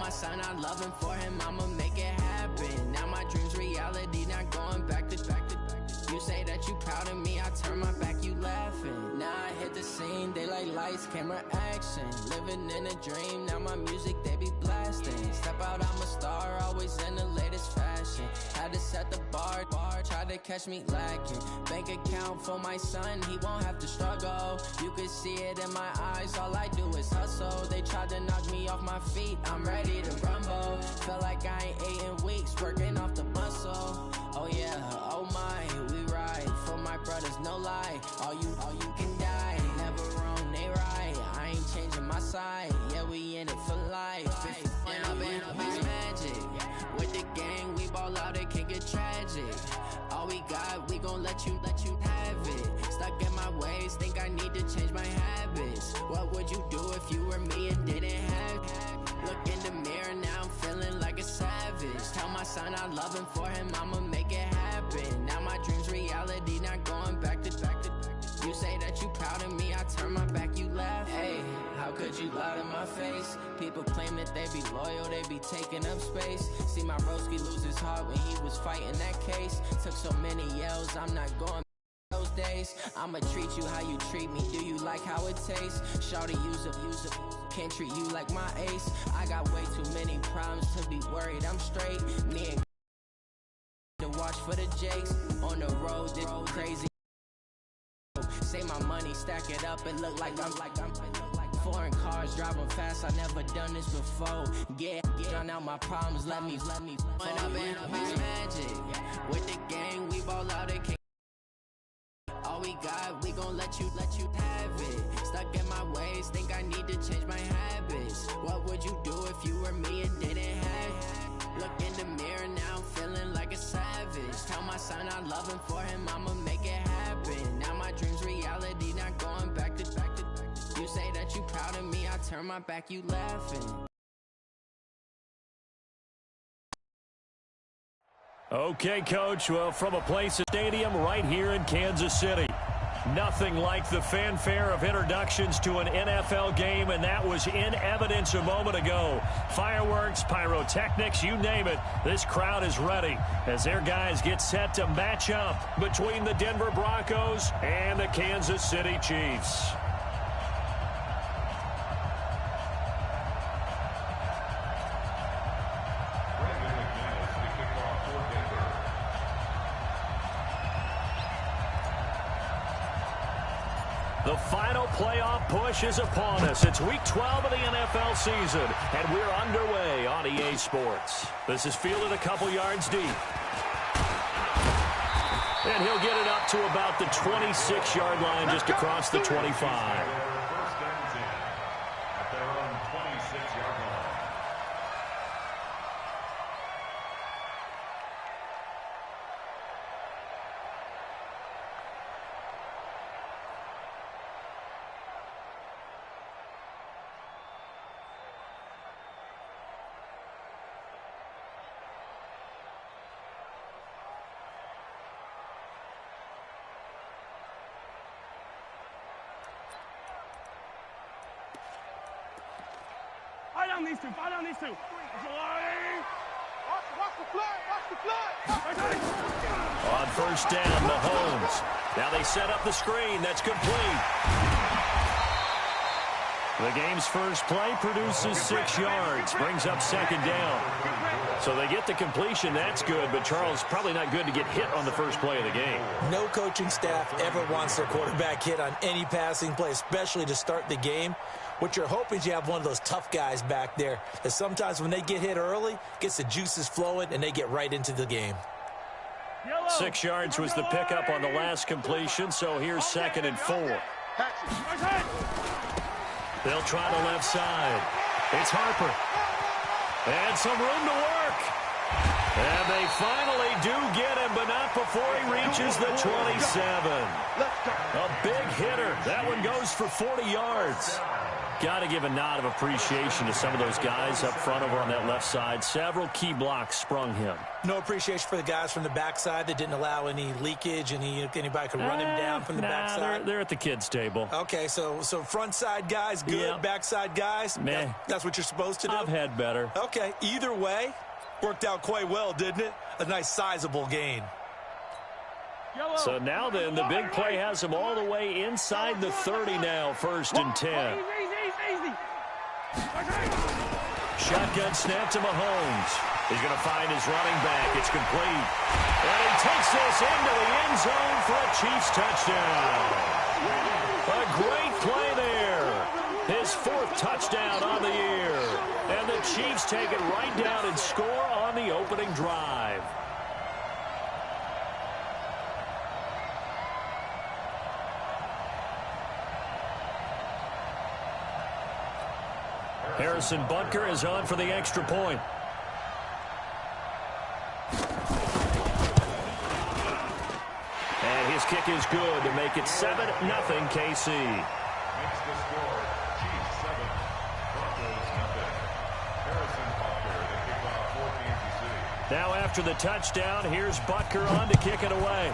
my son I love him, for him I'ma make it happen. Now my dream's reality, not going back to. You say that you proud of me, I turn my back, you laughing. Now I hit the scene, they like lights, camera, action. Living in a dream, now my music they be blasting. Step out, I'm a star, always in the latest fashion. Had to set the bar, try to catch me lacking. Bank account for my son, he won't have to struggle. You can see it in my eyes, all I do is hustle. They tried to knock me off my feet, I'm ready to rumble. Felt like I ain't ate in weeks, working off the muscle. Oh yeah, oh my, we ride for my brothers, no lie. All you can die, never wrong, they right. I ain't changing my side, yeah, we in it for life. And I've been magic with the gang, we ball out, it can get tragic. All we got, we gon' let you have it. Stuck in my ways, think I need to change my habits. What would you do if you were me and didn't have it? Look in the mirror, now I'm feeling like a savage. Tell my son I love him, for him I'ma make it happen. Now my dream's reality, not going back to. You say that you proud of me, I turn my back, you laugh. Hey, how could you lie to my face? People claim that they be loyal, they be taking up space. See my broski lose his heart when he was fighting that case. Took so many yells, I'm not going those days. I'ma treat you how you treat me, do you like how it tastes? Shawty, use up, can't treat you like my ace. I got way too many problems to be worried, I'm straight. Me and to watch for the Jakes. On the road, this crazy. Say my money, stack it up, it look like I'm foreign cars, driving fast, I never done this before. Get drown out my problems, let me When I've been magic with the gang, we ball out, it can't. All we got, we gon' let you have it. Stuck in my ways, think I need to change my habits. What would you do if you were me and didn't have it? Look in the mirror, now I'm feeling like a savage. Tell my son I love him, for him I'ma make it happen. Now my dream's reality, not going back to. You say that you proud of me, I turn my back, you laughing. Okay, Coach. Well, from a place of stadium right here in Kansas City. Nothing like the fanfare of introductions to an NFL game, and that was in evidence a moment ago. Fireworks, pyrotechnics, you name it. This crowd is ready as their guys get set to match up between the Denver Broncos and the Kansas City Chiefs. The final playoff push is upon us. It's week 12 of the NFL season, and we're underway on EA Sports. This is fielded a couple yards deep. And he'll get it up to about the 26-yard line, just across the 25. Fight on these two. Watch the flag. On first down, Mahomes. Now they set up the screen. That's complete. The game's first play produces 6 yards. Brings up second down. So they get the completion. That's good. But, Charles, probably not good to get hit on the first play of the game. No coaching staff ever wants their quarterback hit on any passing play, especially to start the game. What you're hoping is you have one of those tough guys back there that sometimes when they get hit early, gets the juices flowing, and they get right into the game. 6 yards was the pickup on the last completion, so here's 2nd and 4. They'll try the left side. It's Harper. And some room to work. And they finally do get him, but not before he reaches the 27. A big hitter. That one goes for 40 yards. Got to give a nod of appreciation to some of those guys up front over on that left side. Several key blocks sprung him. No appreciation for the guys from the backside that didn't allow any leakage, and anybody could run him down from the backside. They're at the kids' table. Okay, so front side guys, good. Yep. Backside guys, meh. That's what you're supposed to do? I've had better. Okay, either way, worked out quite well, didn't it? A nice sizable gain. So now then, the big play has him all the way inside the 30 now, 1st and 10. Shotgun snap to Mahomes. He's going to find his running back. It's complete. And he takes this into the end zone for a Chiefs touchdown. A great play there. His 4th touchdown on the year. And the Chiefs take it right down and score on the opening drive. Harrison Butker is on for the extra point. And his kick is good to make it 7-0 KC. Makes the score Chiefs 7, Broncos nothing. Harrison Butker, the kickoff for Kansas City. Now after the touchdown, here's Butker on to kick it away.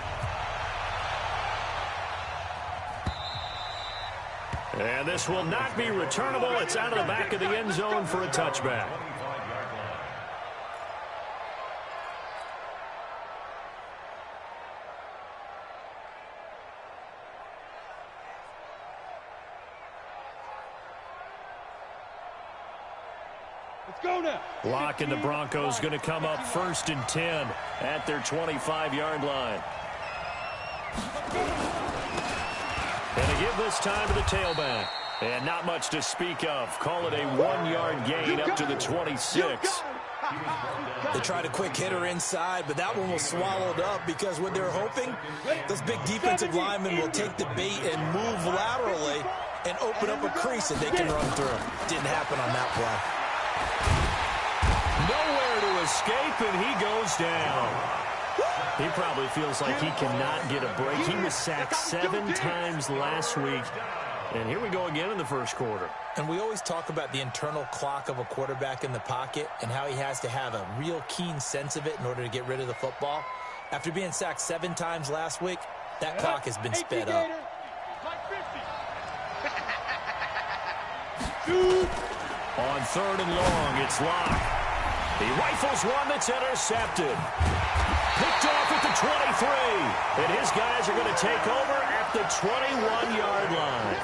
And this will not be returnable. It's out of the back of the end zone for a touchback. Let's go now. Lock and the Broncos going to come up 1st and 10 at their 25-yard line. And to give this time to the tailback. And not much to speak of. Call it a 1-yard gain up to the 26. They tried a quick hitter inside, but that one was swallowed up because what they're hoping, those big defensive linemen will take the bait and move laterally and open up a crease that they can run through. Didn't happen on that play. Nowhere to escape, and he goes down. He probably feels like he cannot get a break. He was sacked 7 times last week. And here we go again in the first quarter. And we always talk about the internal clock of a quarterback in the pocket and how he has to have a real keen sense of it in order to get rid of the football. After being sacked 7 times last week, that clock has been sped up. On 3rd and long, it's Locke. He rifles one that's intercepted. Picked off at the 23. And his guys are going to take over at the 21-yard line.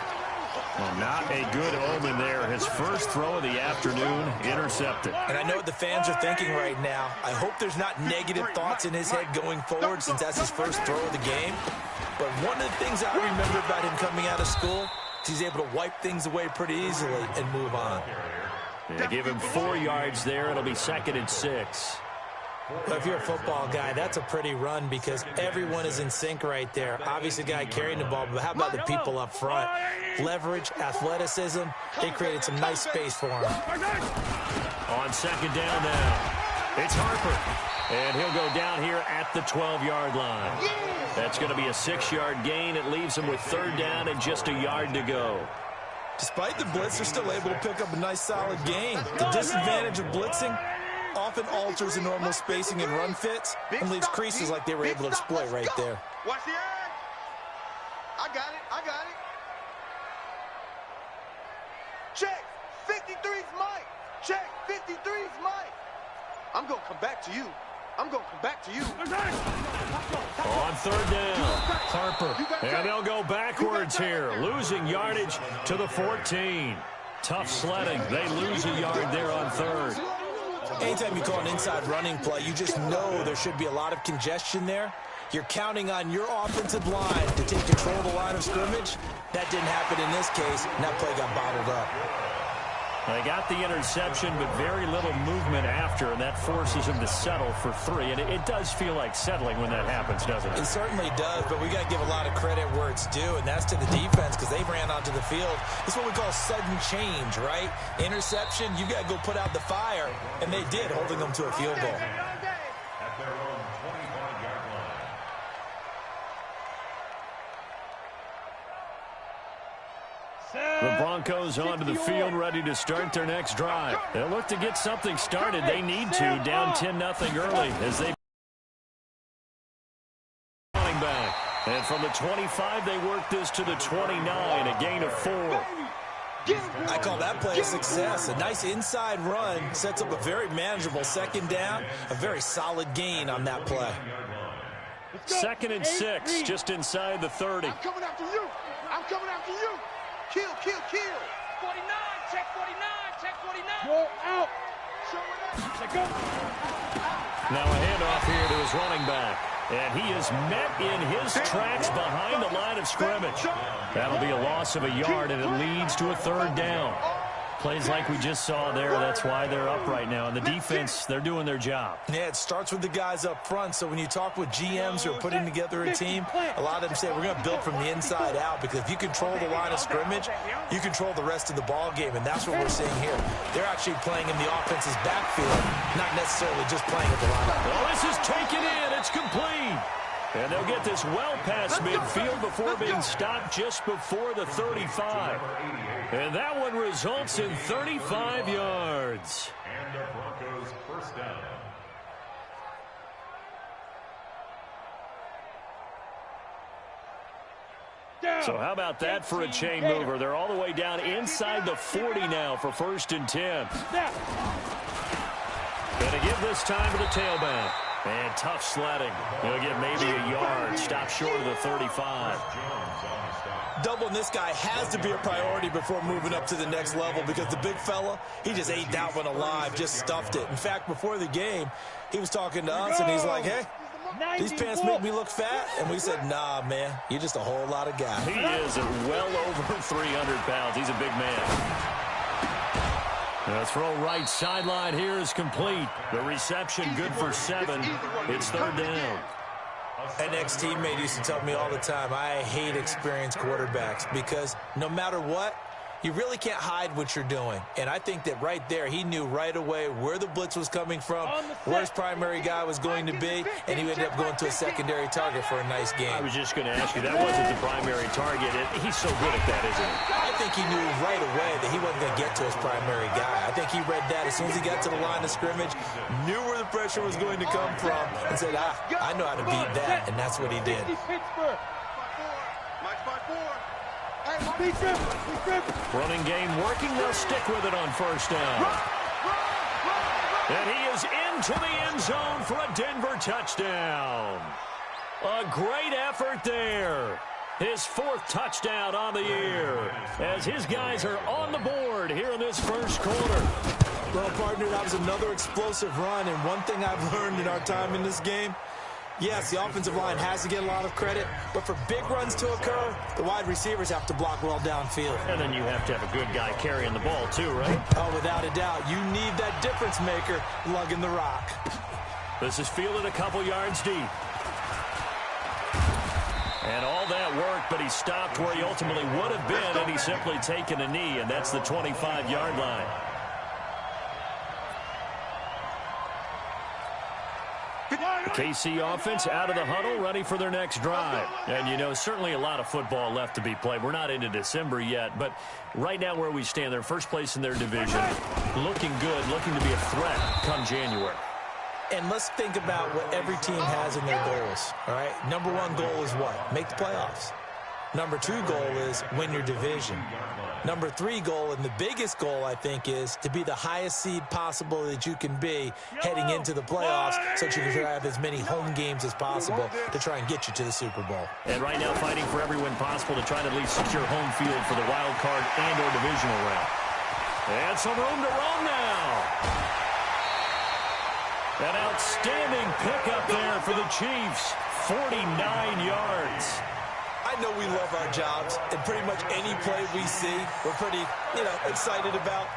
Well, not a good omen there. His first throw of the afternoon intercepted. And I know what the fans are thinking right now. I hope there's not negative thoughts in his head going forward since that's his first throw of the game. But one of the things I remember about him coming out of school is he's able to wipe things away pretty easily and move on. Yeah, give him 4 yards there. It'll be 2nd and 6. But if you're a football guy, that's a pretty run because everyone is in sync right there. Obviously, the guy carrying the ball, but how about the people up front? Leverage, athleticism, they created some nice space for him. On 2nd down now, it's Harper. And he'll go down here at the 12-yard line. That's going to be a 6-yard gain. It leaves him with 3rd down and just a yard to go. Despite the blitz, they're still able to pick up a nice, solid gain. The disadvantage of blitzing often alters the normal spacing and run fits and leaves creases like they were able to exploit right there. Watch the eye. I got it. I got it. Check. 53's Mike. Check. 53's Mike. I'm going to come back to you. I'm going to come back to you. On 3rd down, Harper. And they'll go backwards here, losing yardage to the 14. Tough sledding. They lose a yard there on 3rd. Anytime you call an inside running play, you just know there should be a lot of congestion there. You're counting on your offensive line to take control of the line of scrimmage. That didn't happen in this case, and that play got bottled up. They got the interception, but very little movement after, and that forces him to settle for 3. And it does feel like settling when that happens, doesn't it? It certainly does, but we got to give a lot of credit where it's due, and that's to the defense because they ran onto the field. It's what we call sudden change, right? Interception, you got to go put out the fire, and they did, holding them to a field goal. At their own 25-yard line. Set. The Broncos onto the field, ready to start their next drive. They'll look to get something started. They need to, down 10-0 early as they running back. And from the 25, they work this to the 29, a gain of 4. I call that play a success. A nice inside run sets up a very manageable second down, a very solid gain on that play. 2nd and 6, just inside the 30. I'm coming after you. I'm coming after you. Kill, kill, kill. 49, check 49, check 49. Go out. Show it up. Now a handoff here to his running back. And he is met in his tracks behind the line of scrimmage. That'll be a loss of a yard, and it leads to a 3rd down. Plays like we just saw there, that's why they're up right now. And the defense, they're doing their job. Yeah, it starts with the guys up front. So when you talk with GMs who are putting together a team, a lot of them say we're going to build from the inside out, because if you control the line of scrimmage, you control the rest of the ball game, and that's what we're seeing here. They're actually playing in the offense's backfield, not necessarily just playing at the line. Well, this is taken in. It's complete. And they'll get this well past midfield before being stopped just before the 35. And that one results in 35 yards. And the Broncos first down. So how about that for a chain mover? They're all the way down inside the 40 now for 1st and 10. Going to give this time to the tailback. And tough sledding. He'll get maybe a yard. Stop short of the 35. Doubling this guy has to be a priority before moving up to the next level, because the big fella, he just ate that one alive, just stuffed it. In fact, before the game, he was talking to us, and he's like, hey, these pants make me look fat. And we said, nah, man, you're just a whole lot of guy. He is well over 300 pounds. He's a big man. The throw right sideline here is complete. The reception good for 7. It's 3rd down. An ex-teammate used to tell me all the time, I hate experienced quarterbacks, because no matter what, you really can't hide what you're doing. And I think that right there, he knew right away where the blitz was coming from, where his primary guy was going to be, and he ended up going to a secondary target for a nice game. I was just going to ask you, that wasn't the primary target. He's so good at that, isn't he? I think he knew right away that he wasn't going to get to his primary guy. I think he read that as soon as he got to the line of scrimmage, knew where the pressure was going to come from, and said, I know how to beat that, and that's what he did. Running game working. They'll stick with it on 1st down. And he is into the end zone for a Denver touchdown. A great effort there. His 4th touchdown on the year, as his guys are on the board here in this 1st quarter. Well, partner, that was another explosive run, and one thing I've learned in our time in this game, yes, the offensive line has to get a lot of credit, but for big runs to occur, the wide receivers have to block well downfield. And then you have to have a good guy carrying the ball too, right? Oh, without a doubt. You need that difference maker lugging the rock. This is fielded a couple yards deep. And all that worked, but he stopped where he ultimately would have been, and he's simply taken a knee, and that's the 25-yard line. The KC offense out of the huddle, ready for their next drive. And, you know, certainly a lot of football left to be played. We're not into December yet, but right now where we stand, they're first place in their division, looking good, looking to be a threat come January. And let's think about what every team has in their goals, all right? Number 1 goal is what? Make the playoffs. Number 2 goal is win your division. Number 3 goal, and the biggest goal, I think, is to be the highest seed possible that you can be heading into the playoffs, so that you can have as many home games as possible to try and get you to the Super Bowl. And right now fighting for every win possible to try to at least secure home field for the wild card and or divisional round. And some room to roam now. An outstanding pickup there for the Chiefs. 49 yards. I know we love our jobs, and pretty much any play we see, we're pretty, excited about.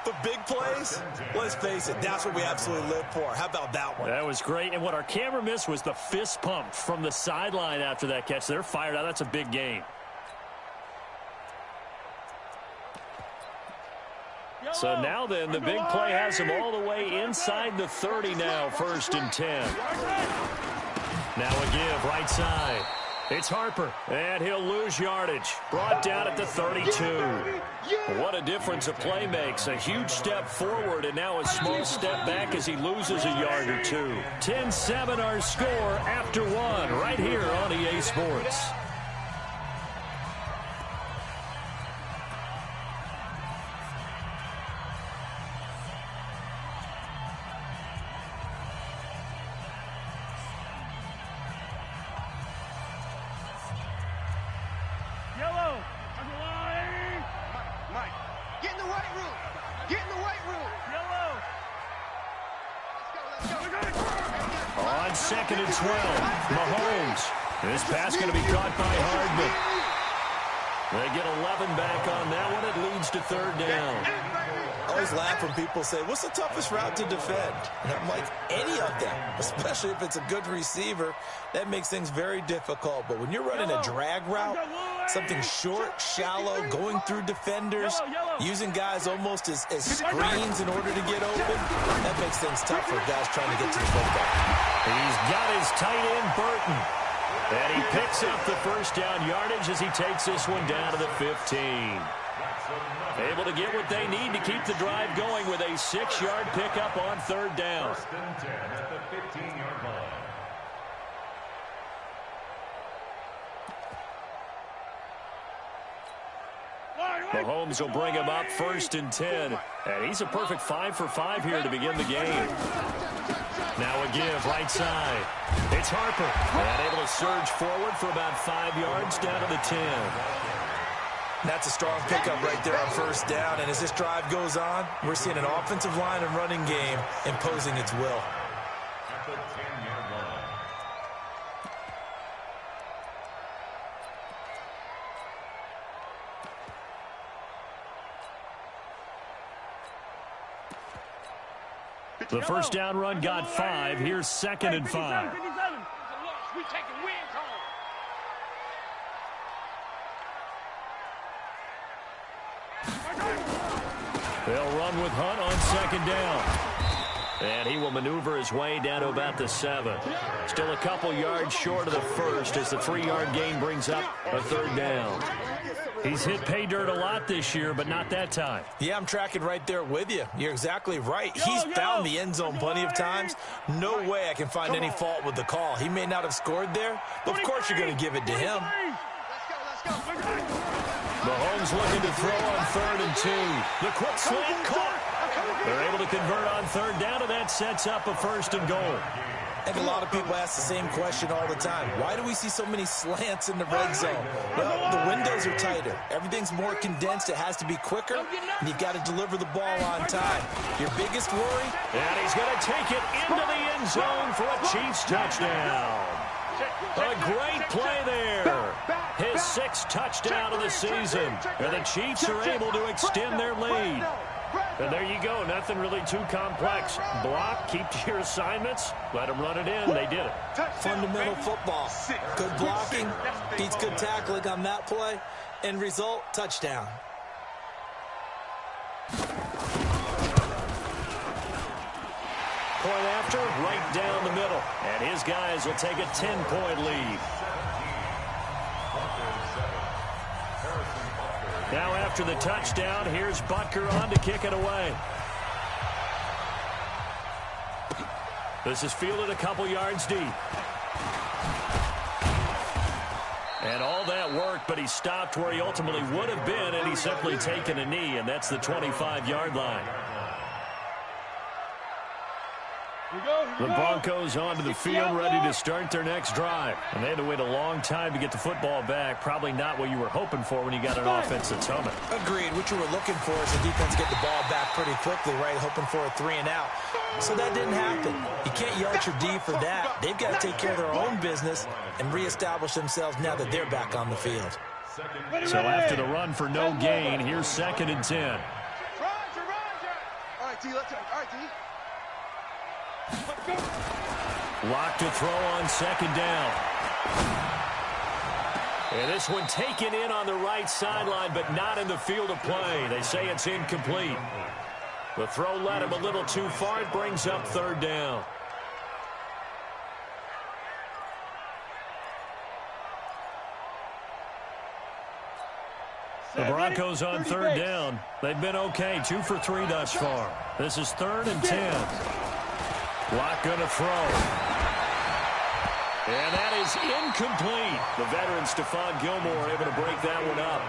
But big plays, let's face it, that's what we absolutely live for. How about that one? That was great. And what our camera missed was the fist pump from the sideline after that catch. They're fired out. That's a big game. So now then, the big play has them all the way inside the 30 now, 1st and 10. Now a give, right side. It's Harper, and he'll lose yardage. Brought down at the 32. What a difference a play makes. A huge step forward, and now a small step back as he loses a yard or two. 10-7 our score after one, right here on EA Sports. On 2nd and 12, Mahomes. This pass going to be caught by Hardman. They get 11 back on that one. It leads to 3rd down. I always laugh when people say, what's the toughest route to defend? And I'm like, any of them, especially if it's a good receiver. That makes things very difficult. But when you're running a drag route, something short, shallow, going through defenders, using guys almost as screens in order to get open, that makes things tough for guys trying to get to the football. He's got his tight end, Burton. And he picks up the 1st down yardage as he takes this one down to the 15. Able to get what they need to keep the drive going with a 6-yard pickup on 3rd down. 1st and 10 at the 15-yard line. Mahomes will bring him up 1st and 10. And he's a perfect 5 for 5 here to begin the game. Now a give right side. It's Harper. And able to surge forward for about 5 yards down to the 10. That's a strong pickup right there on 1st down. And as this drive goes on, we're seeing an offensive line and running game imposing its will. At the 10-yard line. The 1st down run got 5. Here's 2nd and 5. We taking wins home. They'll run with Hunt on 2nd down. And he will maneuver his way down to about the 7. Still a couple yards short of the 1st as the 3-yard gain brings up a 3rd down. He's hit pay dirt a lot this year, but not that time. Yeah, I'm tracking right there with you. You're exactly right. He's found the end zone plenty of times. No way I can find any fault with the call. He may not have scored there, but of course you're going to give it to him. Mahomes looking to throw on 3rd and 2. The quick slant caught. They're able to convert on 3rd down, and that sets up a 1st and goal. I think a lot of people ask the same question all the time. Why do we see so many slants in the red zone? Well, the windows are tighter. Everything's more condensed. It has to be quicker, and you've got to deliver the ball on time. Your biggest worry? And he's going to take it into the end zone for a Chiefs touchdown. A great play there. His 6th touchdown of the season. And the Chiefs are able to extend their lead. And there you go. Nothing really too complex. Block, keep to your assignments, let them run it in. They did it. Fundamental football. Good blocking, beats good tackling on that play. End result, touchdown. Point after, right down the middle. And his guys will take a 10-point lead. Now after the touchdown, here's Butker on to kick it away. This is fielded a couple yards deep. And all that worked, but he stopped where he ultimately would have been, and he's simply taken a knee, and that's the 25-yard line. The Broncos onto the field, ready to start their next drive. And they had to wait a long time to get the football back. Probably not what you were hoping for when you got an offense that's humming. Agreed. What you were looking for is the defense get the ball back pretty quickly, right? Hoping for a 3 and out. So that didn't happen. You can't yell at your D for that. They've got to take care of their own business and reestablish themselves now that they're back on the field. So after the run for no gain, here's 2nd and 10. All right, T, let's go. All right, T. Lock to throw on 2nd down. And this one taken in on the right sideline, but not in the field of play. They say it's incomplete. The throw led him a little too far. It brings up 3rd down. The Broncos on third down. They've been okay, 2 for 3 thus far. This is 3rd and 10. Lock going to throw. And that is incomplete. The veteran Stephon Gilmore able to break that one up.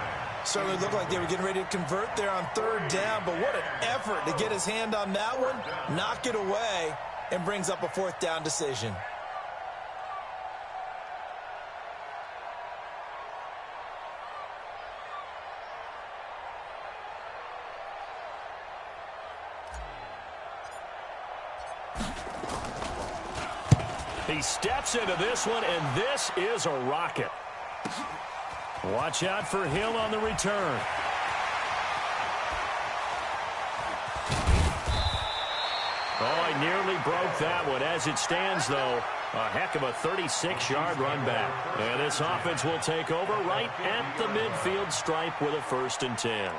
Certainly looked like they were getting ready to convert there on 3rd down, but what an effort to get his hand on that one, knock it away, and brings up a 4th down decision. He steps into this one, and this is a rocket. Watch out for Hill on the return. Oh, I nearly broke that one. As it stands, though, a heck of a 36-yard run back. And this offense will take over right at the midfield stripe with a 1st and 10.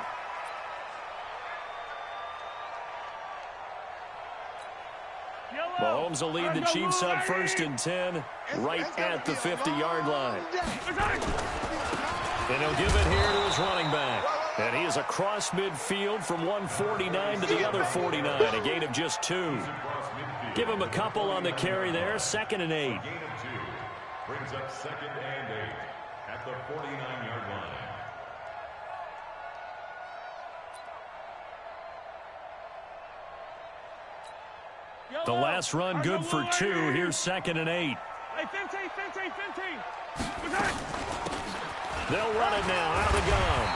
Mahomes will lead the Chiefs on 1st and 10 right at the 50-yard line. And he'll give it here to his running back. And he is across midfield from 149 to the other 49, a gain of just 2. Give him a couple on the carry there, 2nd and 8. Brings up 2nd and 8 at the 49-yard line. The last run good for 2. Here's 2nd and 8. They'll run it now out of the gun.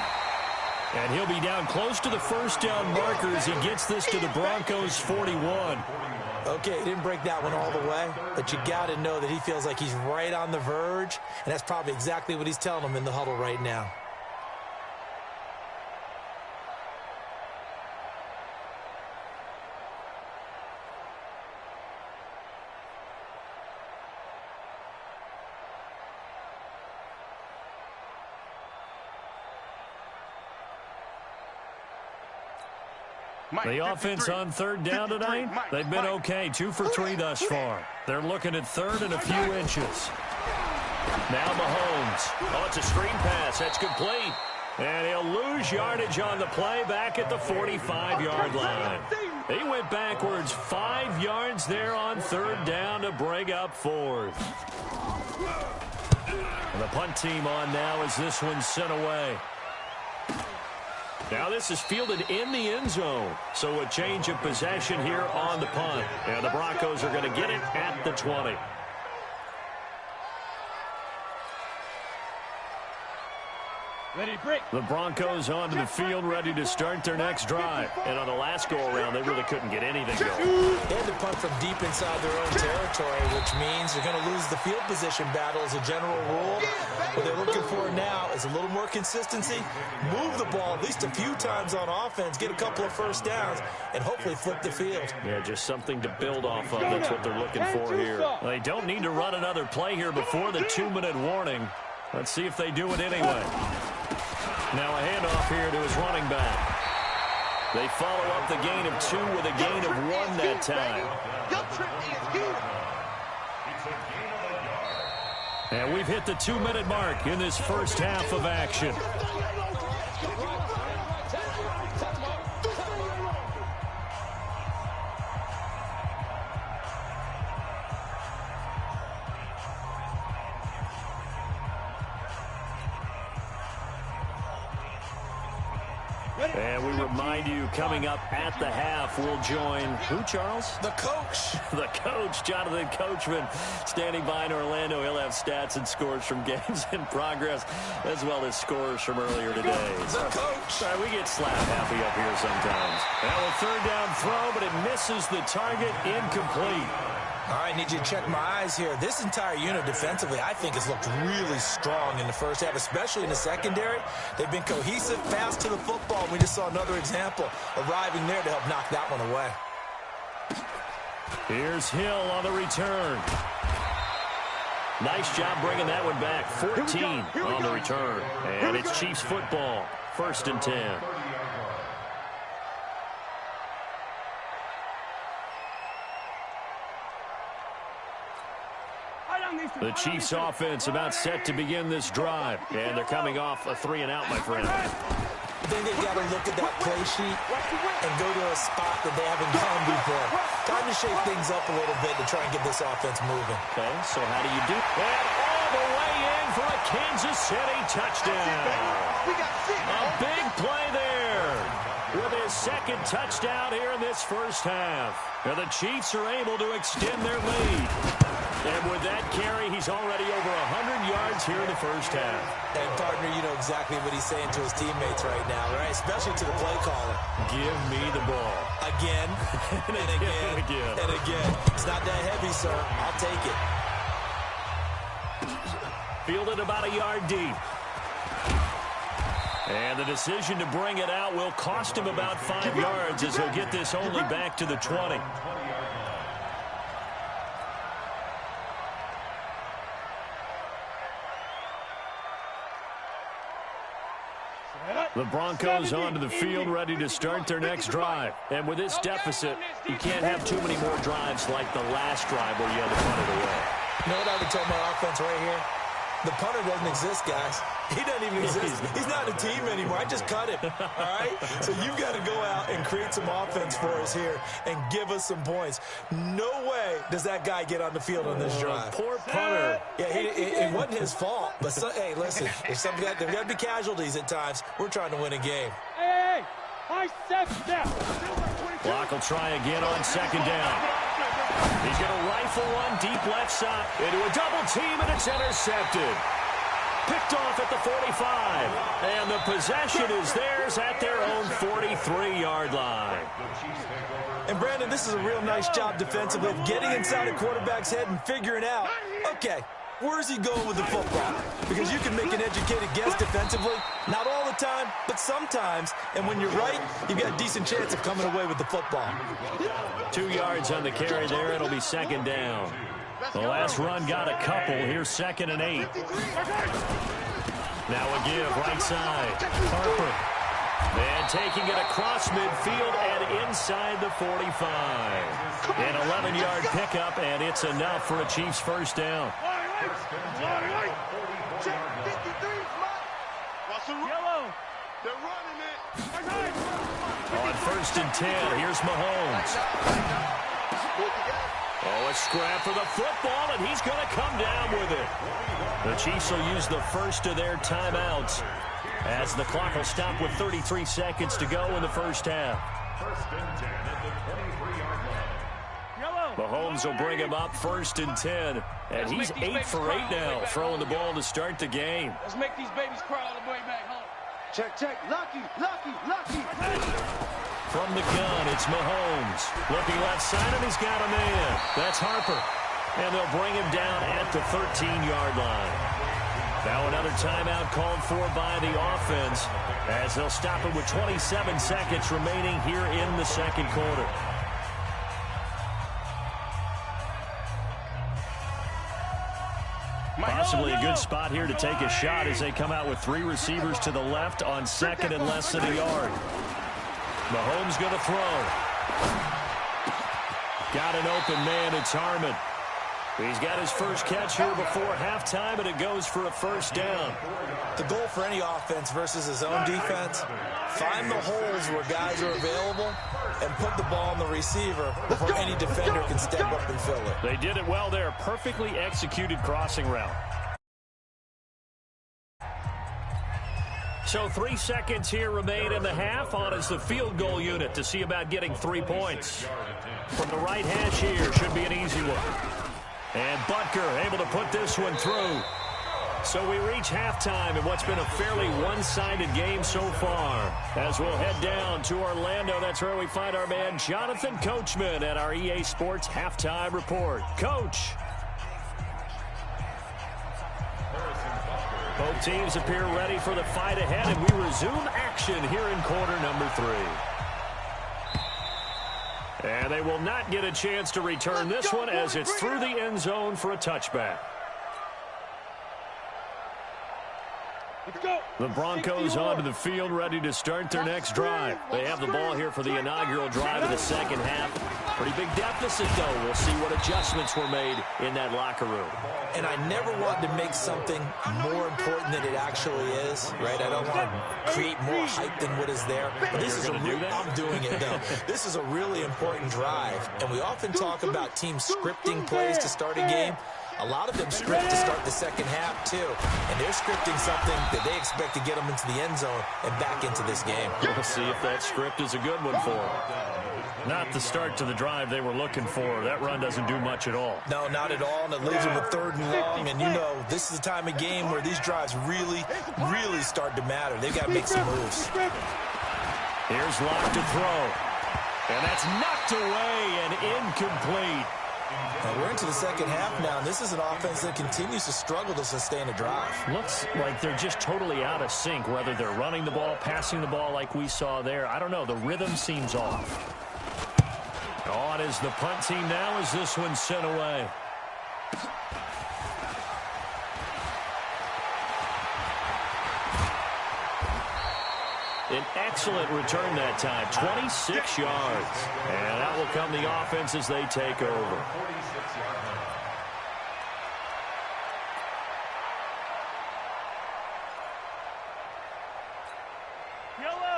And he'll be down close to the 1st down marker as he gets this to the Broncos 41. Okay, he didn't break that one all the way, but you got to know that he feels like he's right on the verge, and that's probably exactly what he's telling them in the huddle right now. The offense on 3rd down tonight, they've been okay, 2 for 3 thus far. They're looking at 3rd and a few inches. Now Mahomes. Oh, it's a screen pass. That's complete. And he'll lose yardage on the play back at the 45-yard line. He went backwards 5 yards there on 3rd down to bring up 4th. And the punt team on now as this one's sent away. Now this is fielded in the end zone. So a change of possession here on the punt. And the Broncos are going to get it at the 20. The Broncos onto the field ready to start their next drive. And on the last go-around, they really couldn't get anything going. They had to punt from deep inside their own territory, which means they're going to lose the field position battle as a general rule. What they're looking for now is a little more consistency, move the ball at least a few times on offense, get a couple of 1st downs, and hopefully flip the field. Yeah, just something to build off of. That's what they're looking for here. They don't need to run another play here before the 2-minute warning. Let's see if they do it anyway. Now a handoff here to his running back. They follow up the gain of 2 with a gain of 1 that time. And we've hit the 2-minute mark in this first half of action. And we remind you, coming up at the half, we'll join who, Charles? The coach. The coach, Jonathan Coachman, standing by in Orlando. He'll have stats and scores from games in progress, as well as scores from earlier today. The coach. Sorry, we get slap happy up here sometimes. Now a 3rd down throw, but it misses the target, incomplete. All right, need you to check my eyes here. This entire unit defensively, I think, has looked really strong in the first half, especially in the secondary. They've been cohesive, fast to the football. We just saw another example arriving there to help knock that one away. Here's Hill on the return. Nice job bringing that one back. 14 on the return. And it's Chiefs football. 1st and 10. The Chiefs offense about set to begin this drive. And they're coming off a 3-and-out, my friend. I think they got to look at that play sheet and go to a spot that they haven't gone before. Time to shake things up a little bit to try and get this offense moving. Okay, so how do you do? And all the way in for a Kansas City touchdown. A big play there with his second touchdown here in this first half. Now the Chiefs are able to extend their lead. And with that carry, he's already over 100 yards here in the first half. And, partner, you know exactly what he's saying to his teammates right now, right? Especially to the play caller. Give me the ball. Again, and again, and again. It's not that heavy, sir. I'll take it. Fielded about a yard deep. And the decision to bring it out will cost him about 5 yards as he'll get this only back to the 20. The Broncos onto the field, ready to start their next drive. And with this deficit, you can't have too many more drives like the last drive where you had to punt it away. You know what I would tell my offense right here? The punter doesn't exist, guys. He doesn't even exist. He's not a team anymore. I just cut him, all right? So you've got to go out and create some offense for us here and give us some points. No way does that guy get on the field on this drive. Poor punter. Yeah, it wasn't his fault. But, hey, listen, there's got to be casualties at times. We're trying to win a game. Hey, I said that. Block will try again on second down. He's going to rifle one deep left side into a double team, and it's intercepted. Picked off at the 45. And the possession is theirs at their own 43-yard line. And, Brandon, this is a real nice job defensively of getting inside a quarterback's head and figuring out, okay, where's he going with the football? Because you can make an educated guess defensively. Not all the time, but sometimes. And when you're right, you've got a decent chance of coming away with the football. 2 yards on the carry there. It'll be second down. The last run got a couple. Here's 2nd and 8. Now a give right side. Harper. And taking it across midfield and inside the 45. An 11-yard pickup, and it's enough for a Chiefs first down. Check 53's Mike. Yellow. They're running it. On 1st and 10, here's Mahomes. Oh, a scrap for the football, and he's going to come down with it. The Chiefs will use the first of their timeouts as the clock will stop with 33 seconds to go in the first half. 1st and 10 at the 23-yard line. Mahomes will bring him up 1st and 10, and he's 8 for 8 now, throwing the ball to start the game. Let's make these babies cry all the way back home. Check, check. Lucky. From the gun, it's Mahomes. Looking left side, and he's got a man. That's Harper. And they'll bring him down at the 13-yard line. Now another timeout called for by the offense as they'll stop it with 27 seconds remaining here in the second quarter. Possibly a good spot here to take a shot as they come out with 3 receivers to the left on 2nd and less than a yard. Mahomes going to throw. Got an open man. It's Harmon. He's got his first catch here before halftime, and it goes for a first down. The goal for any offense versus his own defense, find the holes where guys are available and put the ball on the receiver before any defender can step up and fill it. They did it well there. Perfectly executed crossing route. So 3 seconds here remain in the half. On is the field goal unit to see about getting 3 points. From the right hash here, should be an easy one. And Butker able to put this one through. So we reach halftime in what's been a fairly one-sided game so far. As we'll head down to Orlando, that's where we find our man Jonathan Coachman at our EA Sports Halftime Report. Coach. Both teams appear ready for the fight ahead, and we resume action here in quarter number 3. And they will not get a chance to return this one as it's through the end zone for a touchback. The Broncos onto the field ready to start their next drive. They have the ball here for the inaugural drive of the second half. Pretty big deficit, though. We'll see what adjustments were made in that locker room. And I never want to make something more important than it actually is, right? I don't want to create more hype than what is there. But this is I'm doing it, though. This is a really important drive. And we often talk about teams scripting plays to start a game. A lot of them script to start the second half, too. And they're scripting something that they expect to get them into the end zone and back into this game. We'll see if that script is a good one for them. Not the start to the drive they were looking for. That run doesn't do much at all. No, not at all, and it leaves them with 3rd and long. And, you know, this is the time of game where these drives really, really start to matter. They've got to make some moves. Here's Locke to throw. And that's knocked away and incomplete. And we're into the second half now, and this is an offense that continues to struggle to sustain a drive. Looks like they're just totally out of sync, whether they're running the ball, passing the ball like we saw there. I don't know. The rhythm seems off. On is the punt team now as this one's sent away. An excellent return that time, 26 yards. And out will come the offense as they take over.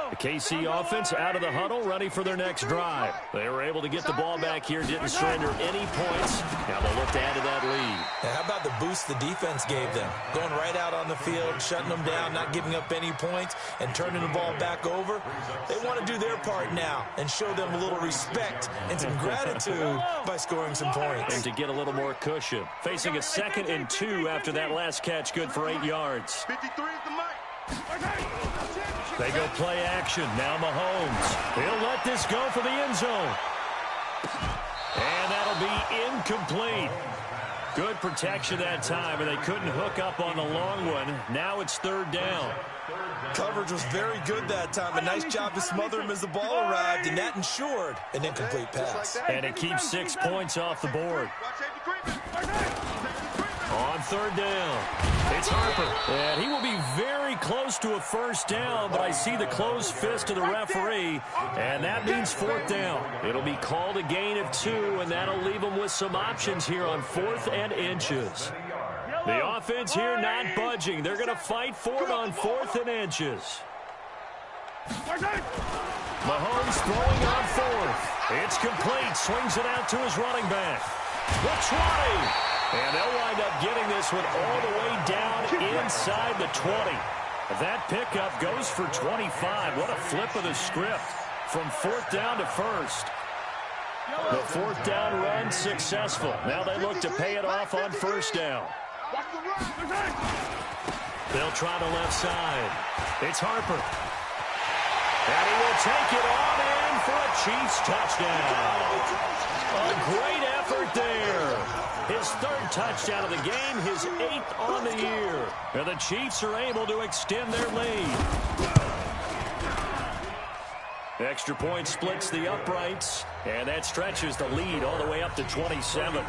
The KC offense out of the huddle, ready for their next drive. They were able to get the ball back here, didn't surrender any points. Now they'll look to add to that lead. Now, how about the boost the defense gave them? Going right out on the field, shutting them down, not giving up any points, and turning the ball back over. They want to do their part now and show them a little respect and some gratitude by scoring some points. And to get a little more cushion. Facing a 2nd and 2 after that last catch, good for 8 yards. 53 is the mic. They go play action. Now Mahomes. He'll let this go for the end zone. And that'll be incomplete. Good protection that time, and they couldn't hook up on the long one. Now it's 3rd down. Coverage was very good that time. A nice job to smother him as the ball arrived, and that ensured an incomplete pass. And it keeps 6 points off the board. On 3rd down, it's Harper. And he will be very close to a 1st down, but I see the closed fist of the referee, and that means 4th down. It'll be called a gain of 2, and that'll leave them with some options here on 4th and inches. The offense here not budging. They're going to fight for it on 4th and inches. Mahomes throwing on 4th. It's complete. Swings it out to his running back. The 20. And they'll wind up getting this one all the way down inside the 20. That pickup goes for 25. What a flip of the script from 4th down to 1st. The 4th down run successful. Now they look to pay it off on 1st down. They'll try the left side. It's Harper. And he will take it on in for a Chiefs touchdown. A great effort there. His 3rd touchdown of the game, his 8th on the year. And the Chiefs are able to extend their lead. Extra point splits the uprights, and that stretches the lead all the way up to 27.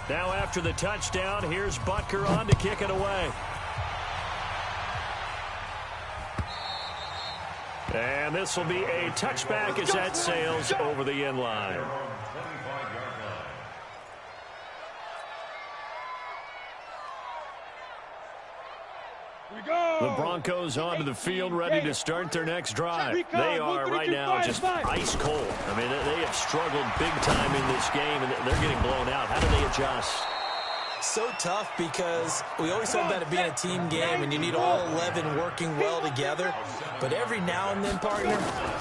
Now after the touchdown, here's Butker on to kick it away. And this will be a touchback as that sails over the end line. The Broncos onto the field, ready to start their next drive. They are right now just ice cold. I mean, they have struggled big time in this game, and they're getting blown out. How do they adjust? So tough because we always talk about it being a team game and you need all 11 working well together. But every now and then, partner,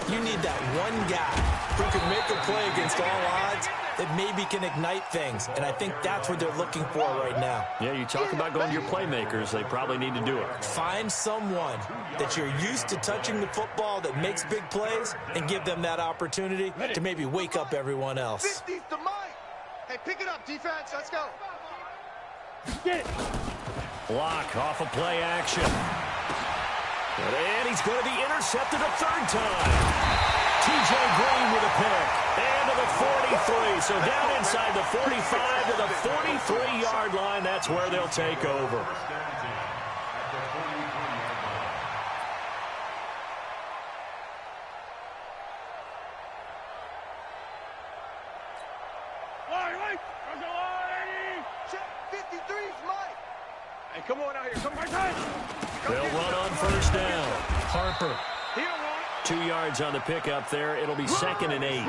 you need that one guy who can make a play against all odds that maybe can ignite things. And I think that's what they're looking for right now. Yeah, you talk about going to your playmakers. They probably need to do it. Find someone that you're used to touching the football that makes big plays and give them that opportunity to maybe wake up everyone else. 50's the mic. Hey, pick it up, defense. Let's go. Get it. Block off a play action. And he's going to be intercepted a 3rd time. T.J. Green with a pick. And to the 43. So down inside the 45 to the 43-yard line. That's where they'll take over. Check 53's Mike. Hey, come on out here. Come on. They'll run on first down. Harper. 2 yards on the pickup there. It'll be 2nd and 8.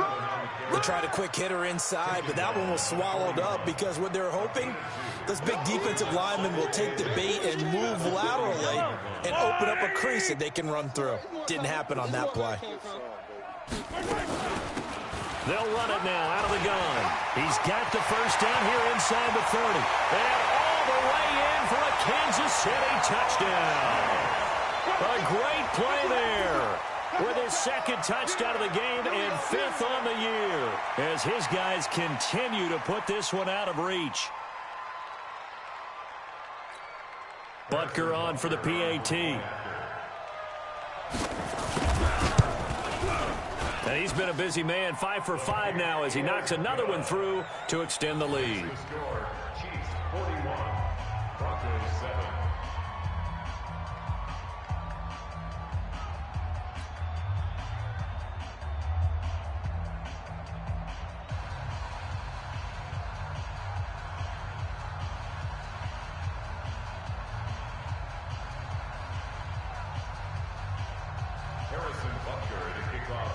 They tried a quick hitter inside, but that one was swallowed up because what they're hoping, this big defensive lineman will take the bait and move laterally and open up a crease that they can run through. Didn't happen on that play. They'll run it now out of the gun. He's got the first down here inside the 30. And all the way in for a Kansas City touchdown. A great play there. With his 2nd touchdown of the game and 5th on the year, as his guys continue to put this one out of reach. Butker on for the PAT. And he's been a busy man, 5 for 5 now as he knocks another one through to extend the lead. Chiefs 41, Broncos 7.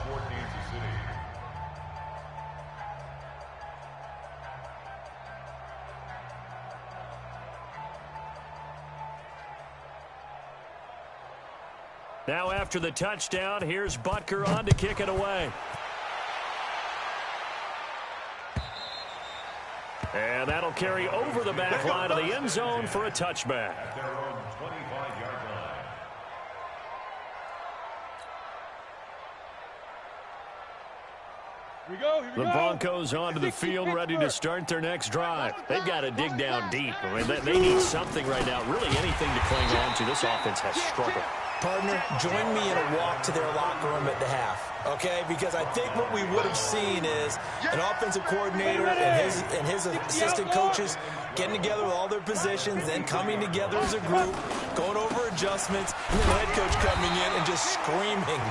For Kansas City. Now after the touchdown, here's Butker on to kick it away. And that'll carry over the back line of the end zone for a touchback. At their own 25-yard line. Here we go. The Broncos onto the field, ready to start their next drive. They've got to dig down deep. I mean, they need something right now, really anything to cling on to. This offense has struggled. Partner, join me in a walk to their locker room at the half, okay? Because I think what we would have seen is an offensive coordinator and his assistant coaches getting together with all their positions, then coming together as a group, going over adjustments, and the head coach coming in and just screaming,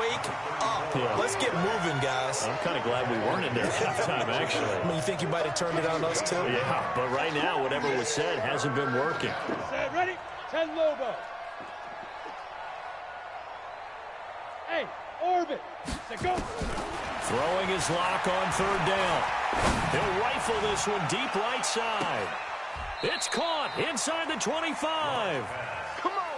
"Wake up. Yeah. Let's get moving, guys." I'm kind of glad we weren't in there at halftime, actually. I mean, you think you might have turned it on us, too? Yeah, but right now, whatever was said hasn't been working. Set, ready? 10 Lobo. Hey, orbit. Set, go. Throwing his lock on 3rd down. He'll rifle this one deep right side. It's caught inside the 25.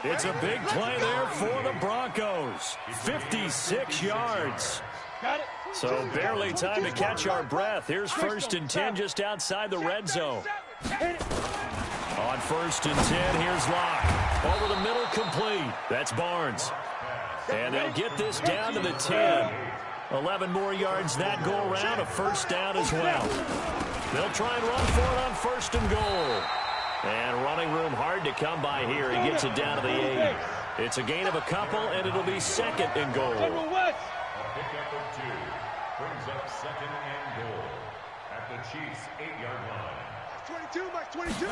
It's a big play there for the Broncos. 56 yards. Got it. So barely time to catch our breath. Here's 1st and 10 just outside the red zone. Hit it. On 1st and 10, here's Locke. Over the middle, complete. That's Barnes. And they'll get this down to the 10. 11 more yards that go around, a first down as well. They'll try and run for it on 1st and goal. And running room hard to come by here. He gets it down to the 8. It's a gain of a couple, and it'll be 2nd and goal. A pickup of 2 brings up 2nd and goal at the Chiefs' 8-yard line. 22, Mike, 22.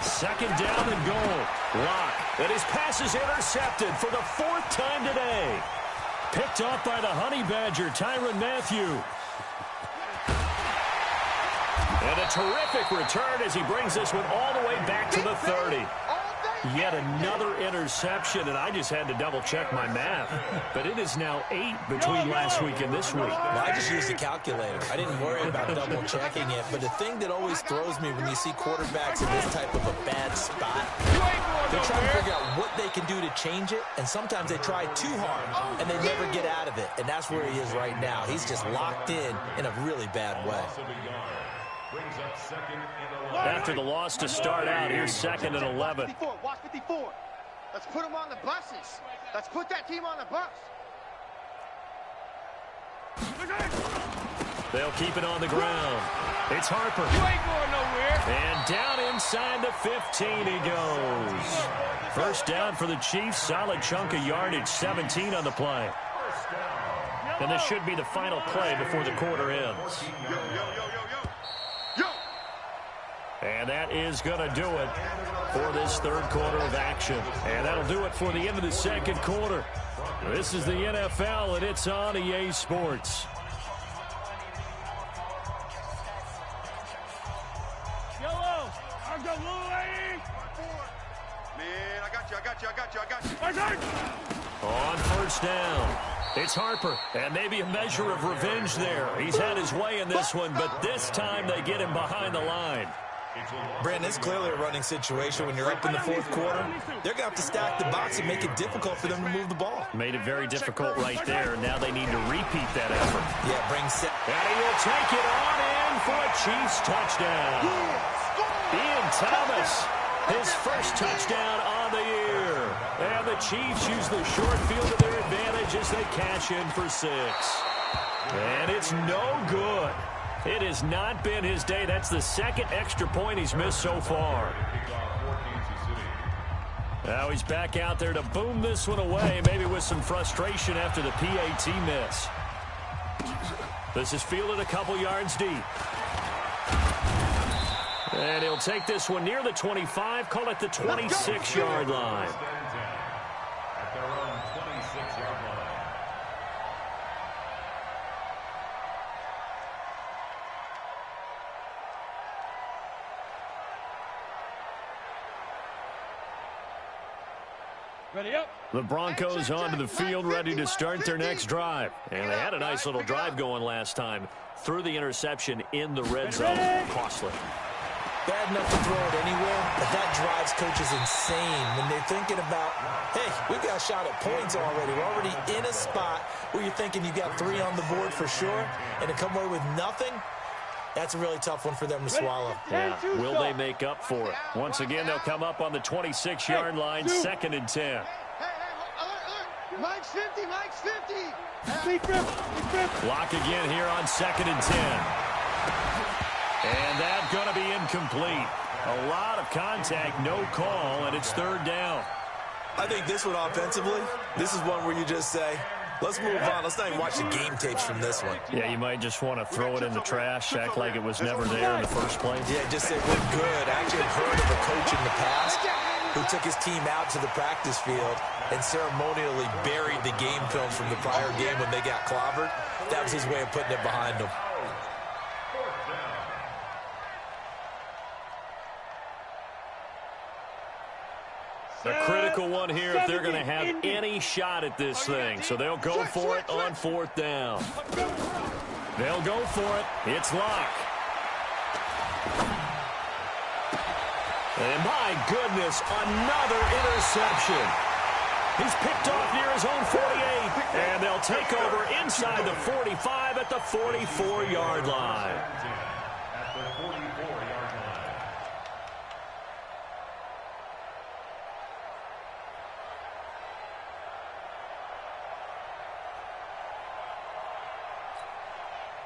2nd down and goal. Locke, and his pass is intercepted for the 4th time today. Picked off by the Honey Badger, Tyrann Mathieu. And a terrific return as he brings this one all the way back to the 30. Yet another interception, and I just had to double-check my math. But it is now 8 between last week and this week. Well, I just used the calculator. I didn't worry about double-checking it. But the thing that always throws me when you see quarterbacks in this type of a bad spot, they're trying to figure out what they can do to change it, and sometimes they try too hard, and they never get out of it. And that's where he is right now. He's just locked in a really bad way. Brings up 2nd and 11. After the loss to start out, here's 2nd and 11. 54, watch 54. Let's put them on the buses. Let's put that team on the bus. They'll keep it on the ground. It's Harper. You ain't going nowhere. And down inside the 15 he goes. First down for the Chiefs. Solid chunk of yardage, 17 on the play. And this should be the final play before the quarter ends. And that is going to do it for this 3rd quarter of action. And that'll do it for the end of the 2nd quarter. This is the NFL, and it's on EA Sports. On first down, it's Harper, and maybe a measure of revenge there. He's had his way in this one, but this time they get him behind the line. Brandon, it's clearly a running situation when you're up in the fourth quarter. They're going to have to stack the box and make it difficult for them to move the ball. Made it very difficult right there. Now they need to repeat that effort. Yeah, bring set. And he will take it on in for a Chiefs touchdown. Ian Thomas, his first touchdown on the year. And the Chiefs use the short field to their advantage as they cash in for 6. And it's no good. It has not been his day. That's the second extra point he's missed so far. Now he's back out there to boom this one away, maybe with some frustration after the PAT miss. This is fielded a couple yards deep. And he'll take this one near the 25, call it the 26-yard line. At their own 26-yard line. Ready up. The Broncos onto the field, ready to start their next drive. And they had a nice little drive going last time. Threw the interception in the red zone. Costly. Bad enough to throw it anywhere, but that drives coaches insane when they're thinking about, hey, we got a shot at points already. We're already in a spot where you're thinking you got 3 on the board for sure, and to come away with nothing, that's a really tough one for them to swallow. Yeah. Will they make up for it? Once again, they'll come up on the 26-yard line, 2nd and 10. Mike's 50, Mike's 50. Block again here on 2nd and 10. And that's going to be incomplete. A lot of contact, no call, and it's 3rd down. I think this one offensively, this is one where you just say, let's move on. Let's not even watch the game tapes from this one. Yeah, you might just want to throw it in the trash, act like it was never there in the first place. Yeah, just say we're good. I actually heard of a coach in the past who took his team out to the practice field and ceremonially buried the game film from the prior game when they got clobbered. That was his way of putting it behind them. A critical one here if they're going to have any shot at this thing. So they'll go for it on 4th down. They'll go for it. It's Locke. And my goodness, another interception. He's picked off near his own 48. And they'll take over inside the 45 at the 44-yard line. At the 44-yard line.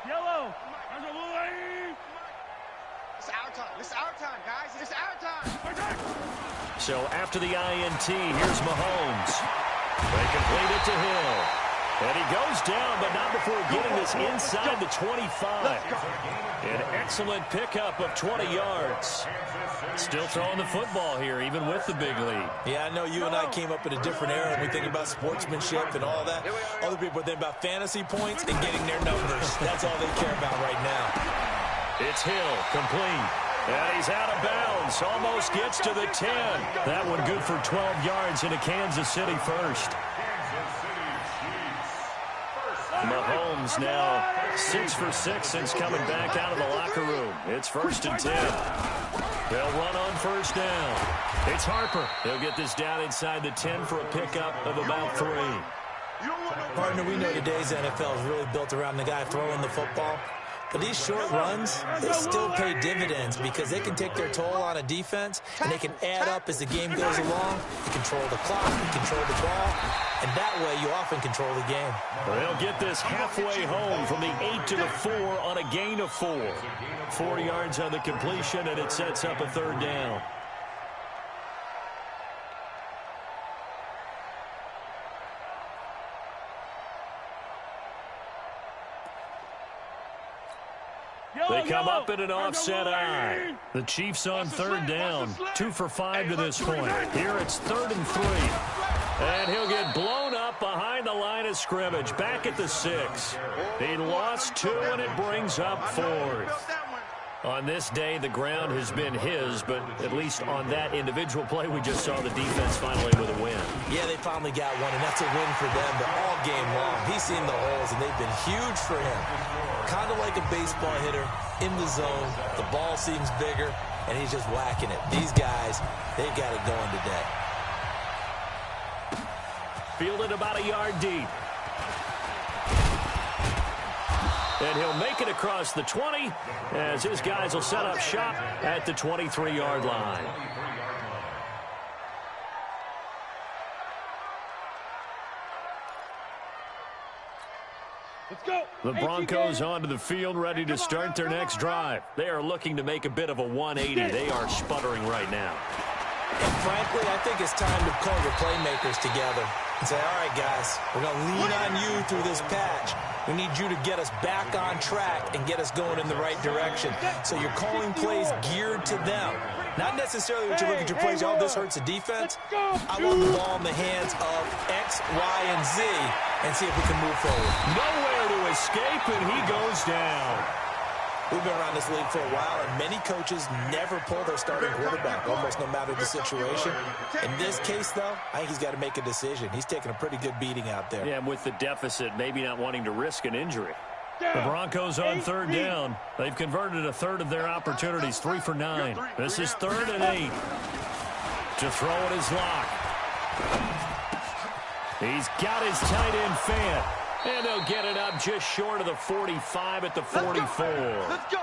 Yellow. It's our time. It's our time, guys. It's our time. So after the INT, here's Mahomes. They complete it to Hill. And he goes down, but not before getting this inside the 25. An excellent pickup of 20 yards. Still throwing the football here, even with the big lead. Yeah, I know you and I came up in a different era, and we think about sportsmanship and all that. Other people think about fantasy points and getting their numbers. That's all they care about right now. It's Hill, complete. And he's out of bounds. Almost gets to the 10. That one good for 12 yards into Kansas City first. Mahomes now 6 for 6 since coming back out of the locker room. It's 1st and 10. They'll run on 1st down. It's Harper. They'll get this down inside the 10 for a pickup of about 3. Partner, we know today's NFL is really built around the guy throwing the football. But these short runs, they still pay dividends because they can take their toll on a defense, and they can add up as the game goes along. You control the clock, you control the ball, and that way you often control the game. They'll get this halfway home from the 8 to the 4 on a gain of 4. 4 yards on the completion, and it sets up a 3rd down. They come up in an offset eye. The Chiefs on 3rd down. 2 for 5 to this point. Here it's 3rd and 3. And he'll get blown up behind the line of scrimmage. Back at the 6. He lost 2, and it brings up 4th. On this day, the ground has been his, but at least on that individual play, we just saw the defense finally with a win. Yeah, they finally got one, and that's a win for them, but all game long, he's seen the holes, and they've been huge for him. Kind of like a baseball hitter in the zone. The ball seems bigger, and he's just whacking it. These guys, they've got it going today. Fielded about a yard deep. And he'll make it across the 20 as his guys will set up shop at the 23-yard line. Let's go. The Broncos onto the field, ready to start their next drive. They are looking to make a bit of a 180. They are sputtering right now. And frankly, I think it's time to call your playmakers together and say, all right, guys, we're going to lean on you through this patch. We need you to get us back on track and get us going in the right direction. So you're calling plays geared to them. Not necessarily what you look at your plays, oh, this hurts the defense. I want the ball in the hands of X, Y, and Z and see if we can move forward. Nowhere to escape, and he goes down. We've been around this league for a while, and many coaches never pull their starting quarterback, almost no matter the situation. In this case, though, I think he's got to make a decision. He's taking a pretty good beating out there. Yeah, with the deficit, maybe not wanting to risk an injury. The Broncos on third down. They've converted a third of their opportunities, 3 for 9. This is 3rd and 8. To throw it is Locke. He's got his tight end Fant. And they'll get it up just short of the 45 at the 44. Let's go.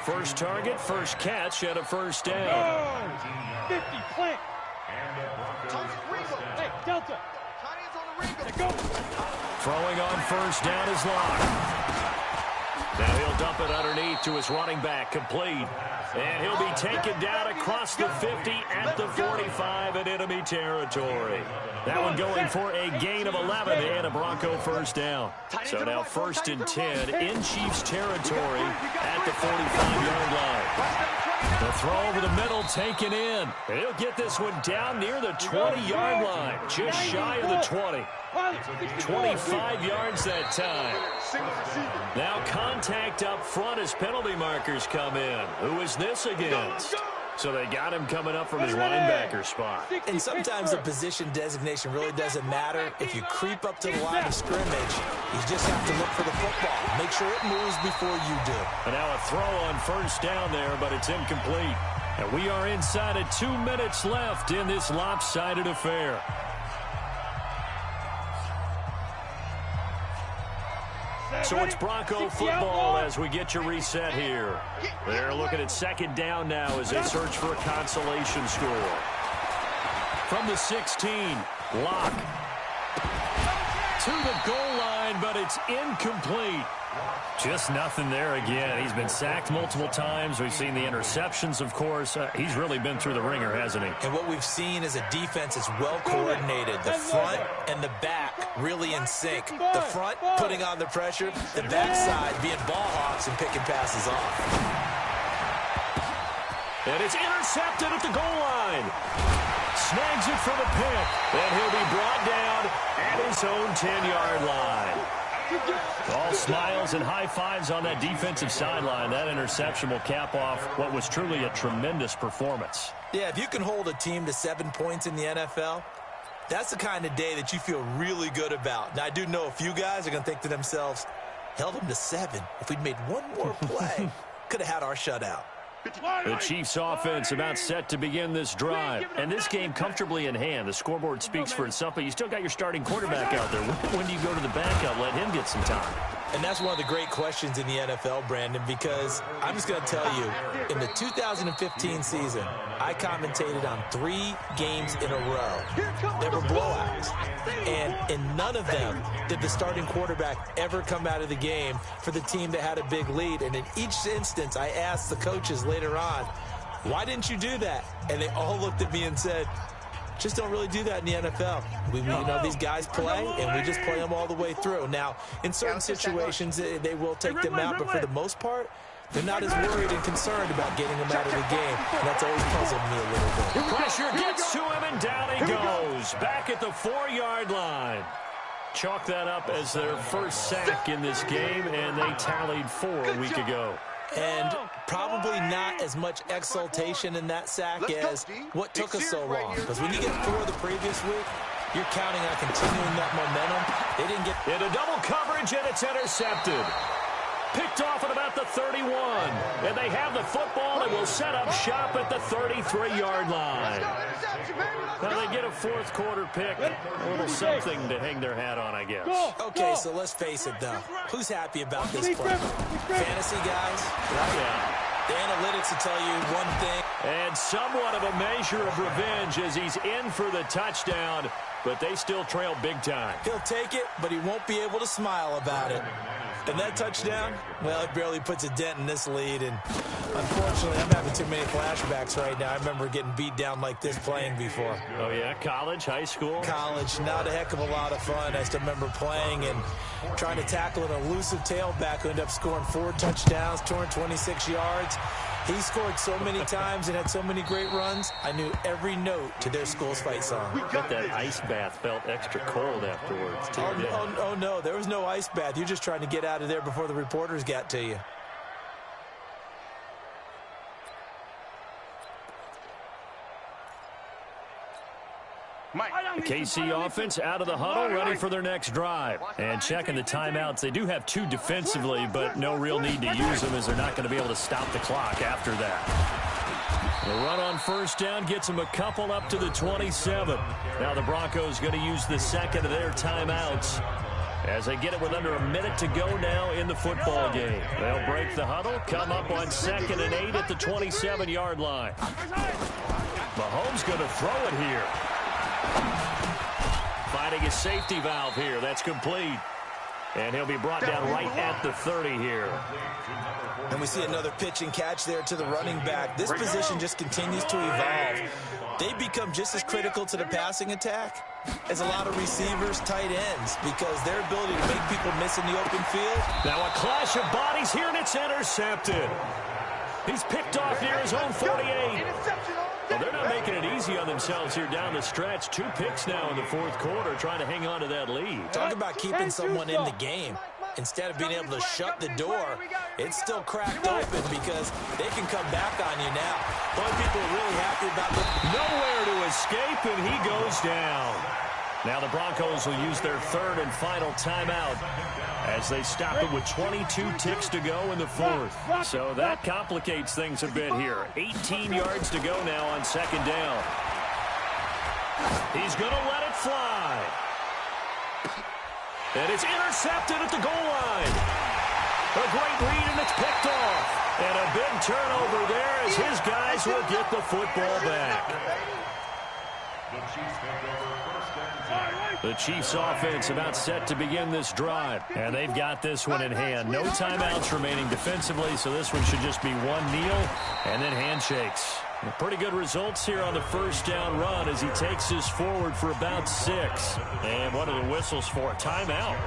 First target, first catch, and a first down. 50, plant. Hey, Delta. Let's go. Throwing on first down is Locke. Now he'll dump it underneath to his running back, complete. And he'll be taken down across the 50 at the 45 in enemy territory. That one going for a gain of 11 and a Bronco first down. So now 1st and 10 in Chiefs territory at the 45-yard line. The throw over the middle taken in. He'll get this one down near the 20-yard line, just shy of the 20. 25 yards that time. Now contact up front as penalty markers come in. Who is this against? So they got him coming up from his linebacker spot. And sometimes the position designation really doesn't matter. If you creep up to the line of scrimmage, you just have to look for the football. Make sure it moves before you do. And now a throw on first down there, but it's incomplete. And we are inside of 2 minutes left in this lopsided affair. So it's Bronco football as we get your reset here. They're looking at 2nd down now as they search for a consolation score. From the 16, Locke to the goal line, but it's incomplete. Just nothing there again. He's been sacked multiple times. We've seen the interceptions, of course. He's really been through the ringer, hasn't he? And what we've seen is a defense that's well coordinated. The front and the back really in sync. The front putting on the pressure, the backside being ball hawks and picking passes off. And it's intercepted at the goal line. Snags it for the pick. And he'll be brought down at his own 10-yard line. All smiles and high fives on that defensive sideline. That interception will cap off what was truly a tremendous performance. Yeah, if you can hold a team to 7 points in the NFL, that's the kind of day that you feel really good about. Now, I do know a few guys are going to think to themselves, held them to 7. If we'd made one more play, could have had our shutout. The Chiefs offense about set to begin this drive. And this game comfortably in hand. The scoreboard speaks for itself, but you still got your starting quarterback out there. When do you go to the backup? Let him get some time. And that's one of the great questions in the NFL, Brandon, because I'm just going to tell you, in the 2015 season, I commentated on 3 games in a row. They were blowouts. And in none of them did the starting quarterback ever come out of the game for the team that had a big lead. And in each instance, I asked the coaches later on, why didn't you do that? And they all looked at me and said, just don't really do that in the NFL. We you know, these guys play, and we just play them all the way through. Now, in certain situations, they will take them out, but for the most part, they're not as worried and concerned about getting them out of the game. And that's always puzzled me a little bit. Pressure gets to him, and down he goes. Back at the 4-yard line. Chalk that up as their first sack in this game, and they tallied 4 a week ago. And probably not as much exultation in that sack as what took us so long. Because when you get 4 the previous week, you're counting on continuing that momentum. They didn't get into double coverage, and it's intercepted. Picked off at about the 31. And they have the football and will set up shop at the 33-yard line. Now they get a fourth quarter pick. A little something to hang their hat on, I guess. Okay, so let's face it, though. Who's happy about this play? Fantasy guys? Yeah. The analytics will tell you one thing. And somewhat of a measure of revenge as he's in for the touchdown, but they still trail big time. He'll take it, but he won't be able to smile about it. And that touchdown, well, it barely puts a dent in this lead. And unfortunately, I'm having too many flashbacks right now. I remember getting beat down like this playing before. Oh, yeah? College, high school? College. Not a heck of a lot of fun. I still remember playing and trying to tackle an elusive tailback who ended up scoring 4 touchdowns, 226 yards. He scored so many times and had so many great runs, I knew every note to their school's fight song. I bet that ice bath felt extra cold afterwards, too. Oh, no, there was no ice bath. You're just trying to get out of there before the reporters got to you. The KC offense out of the huddle, ready for their next drive. And checking the timeouts. They do have 2 defensively, but no real need to use them as they're not going to be able to stop the clock after that. The run on first down gets them a couple up to the 27. Now the Broncos going to use the second of their timeouts as they get it with under a minute to go now in the football game. They'll break the huddle, come up on 2nd and 8 at the 27-yard line. Mahomes going to throw it here. Finding his safety valve here. That's complete. And he'll be brought down right at the 30 here. And we see another pitch and catch there to the running back. This position just continues to evolve. They become just as critical to the passing attack as a lot of receivers, tight ends, because their ability to make people miss in the open field. Now a clash of bodies here, and it's intercepted. He's picked off near his own 48. Well, they're not making it easy on themselves here down the stretch. 2 picks now in the fourth quarter, trying to hang on to that lead. Talk about keeping someone in the game. Instead of being able to shut the door, it's still cracked open because they can come back on you now. The only people are really happy about this. Nowhere to escape, and he goes down. Now the Broncos will use their 3rd and final timeout as they stop it with 22 ticks to go in the 4th. So that complicates things a bit here. 18 yards to go now on 2nd down. He's going to let it fly. And it's intercepted at the goal line. A great read, and it's picked off. And a big turnover there as his guys will get the football back. The Chiefs offense about set to begin this drive. And they've got this one in hand. No timeouts remaining defensively, so this one should just be one kneel and then handshakes. Pretty good results here on the first down run as he takes this forward for about 6. And what are the whistles for? Timeout.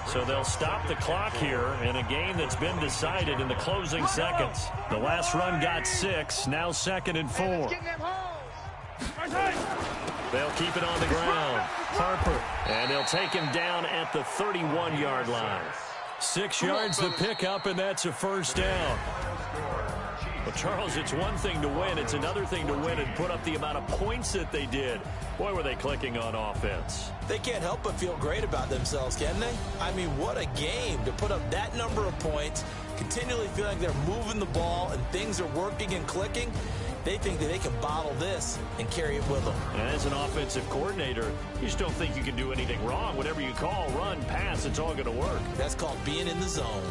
So they'll stop the clock here in a game that's been decided in the closing seconds. The last run got 6, now 2nd and 4. They'll keep it on the ground. Harper. And they'll take him down at the 31-yard line. 6 yards to pick up, and that's a first down. Well, Charles, it's one thing to win. It's another thing to win and put up the amount of points that they did. Boy, were they clicking on offense. They can't help but feel great about themselves, can they? I mean, what a game to put up that number of points, continually feeling they're moving the ball and things are working and clicking. They think that they can bottle this and carry it with them. And as an offensive coordinator, you just don't think you can do anything wrong. Whatever you call, run, pass, it's all going to work. That's called being in the zone.